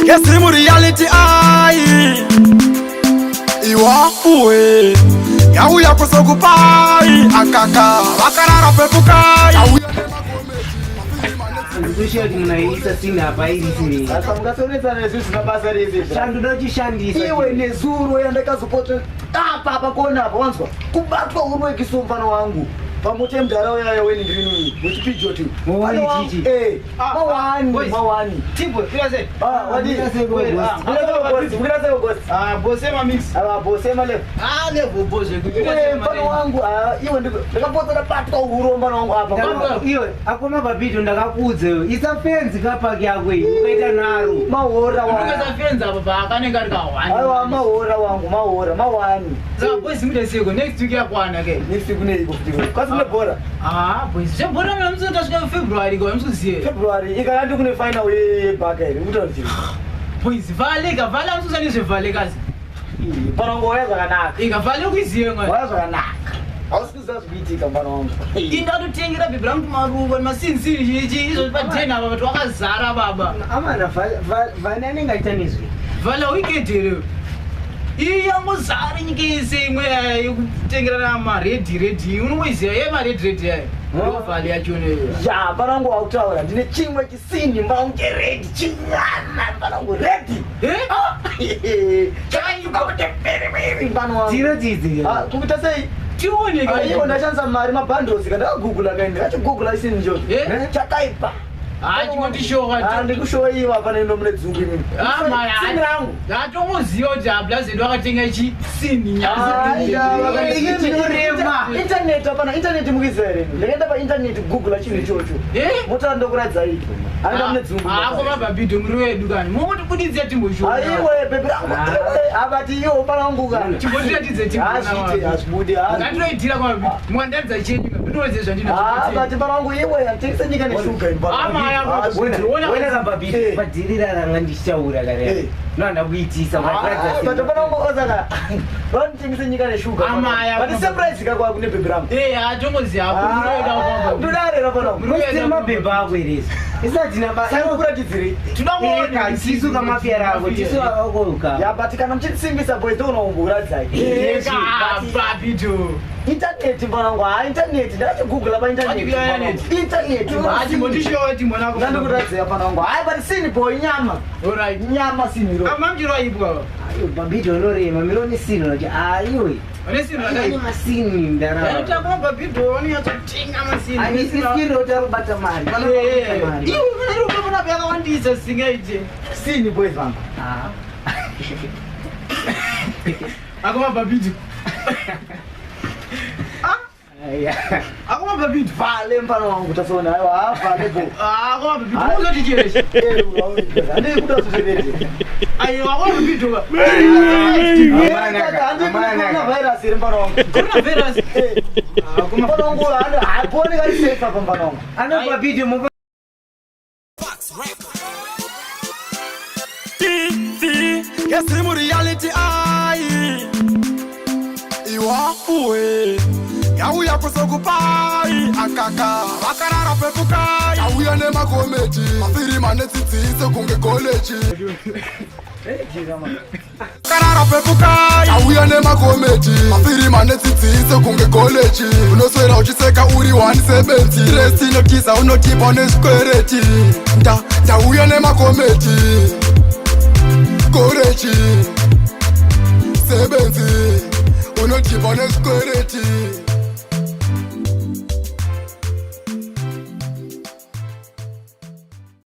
ngesimu reality ai iwafuwe yauya kusokupai akaka vakarara pepukai Ndikushoti munaisa sina hapa ili sasa mngasoneza na sisi na basa hizi shandu ndochishandisa iwe nezuro yandakazopote apa kona hapa wanzwa kubatwa urwe kisombano wangu pamote mdarao yayo weni ndinini muchipijo tu mawani chichi mawani Timbo, kilaze. wadi Bosema mix. bosema leo Leo boze. mfano wangu iwe ndikapota napatwa uhuru mfano wangu hapa iwe akuna babito ndakakudze isa fence kapa kyakwe ukaita naro mahora wangu Ukeza fenza baba akanenga rika 1. aiwa mahora wangu mawani Za boys mudeseko next week yakwana ke. nisiku neiko kuti kwasine bora Boys. Je bora mna tasvika February kwa msuziye. February ikandi kune final yebhaka iri kuti Boys valeka vala msuzani zvevalekazi. panongo yazakanaka Ikavale kuiziye ngwa. wayazakanaka ausikuziva zvikuitika mwana wangu Indatotengera bibhi rangu maruva nemasinziri chichi izvo padhena apa vatu vakazara baba. amana vane anenge aita nezvi Vala weekend here. Iyangozara nyika yese imwe yekutengerana maredhi unomoiziva ye maredhi yayo. Vale yachone. ya panangu wautaura ndine chimwe chisini mbaunge redi chinyana panangu redi tiro dzidzi kukuita sei Tioneka. iwo ndashandisa mari mabhandles kandakagugula kaindi ndachigugula isini njoto chakaipa Chimotishora. ndikushoiwa panaendo mune dzungu inini sini rangu Ndatongoziva kuti habla zedu akatenga chisini intaneti apana intaneti mukizaere ndakaenda paintaneti kugugula chinhu ichocho motara ndokuradzai anoenda mune dzungu ako mabhabhidho muri wedu kani momotikudidzira timboshoa aiwe bebi rangu abati iwo panangu kana timbotiratidze hazvibudi ngatiroitira kwamabhidho mwandaridza chenyu ndinoedze zvandina abati panangu iwe handitengese nyika neshuga wena kababito padirira ranga ndichaura kare nanda kuitisa bato panangu ozaka vanotengese nyika neshuga bati surprise kakwa kune bebi rangu ndodarera panangu mabhebha ako erezi isatinaakuratidziri tisu kamafyara ako tisu akakoka yabati kana muchisimbisa boys ndounaumburadzai intaneti mwanangu intaneti ndachigugula paintanetindandikutadzira panangu hai bati sini boy nyama siniro babhidho unorema mironi sino nacho aiwe masini ndaraaisiro tarubata mari yakawandisa singaite sini boys vangu akomabhabhidho akomabhabhidho vale mpano wangu tasona aiwa vale bo akomabhabhidho uzotichereshi andikuda zvivereze aiwa akomabhabhidho virus iri mpano wangu coronavirus mpano wangu hakuoneka risefa pa mpano wangu anobhabhidho ngesimu reality ai iwafuwe yauya kusokupai akaka vakarara pepukai yauya nemakometi mafiri manetsidzise kunge koleji karara pepukai yauya nemakometi mafiri manetsidzise kunge koleji unoswera uchiseka uri 170 resi inotiza unotipa unezvikwereti ndauya nemakometi koleji sebenzi unotipa unezvikwereti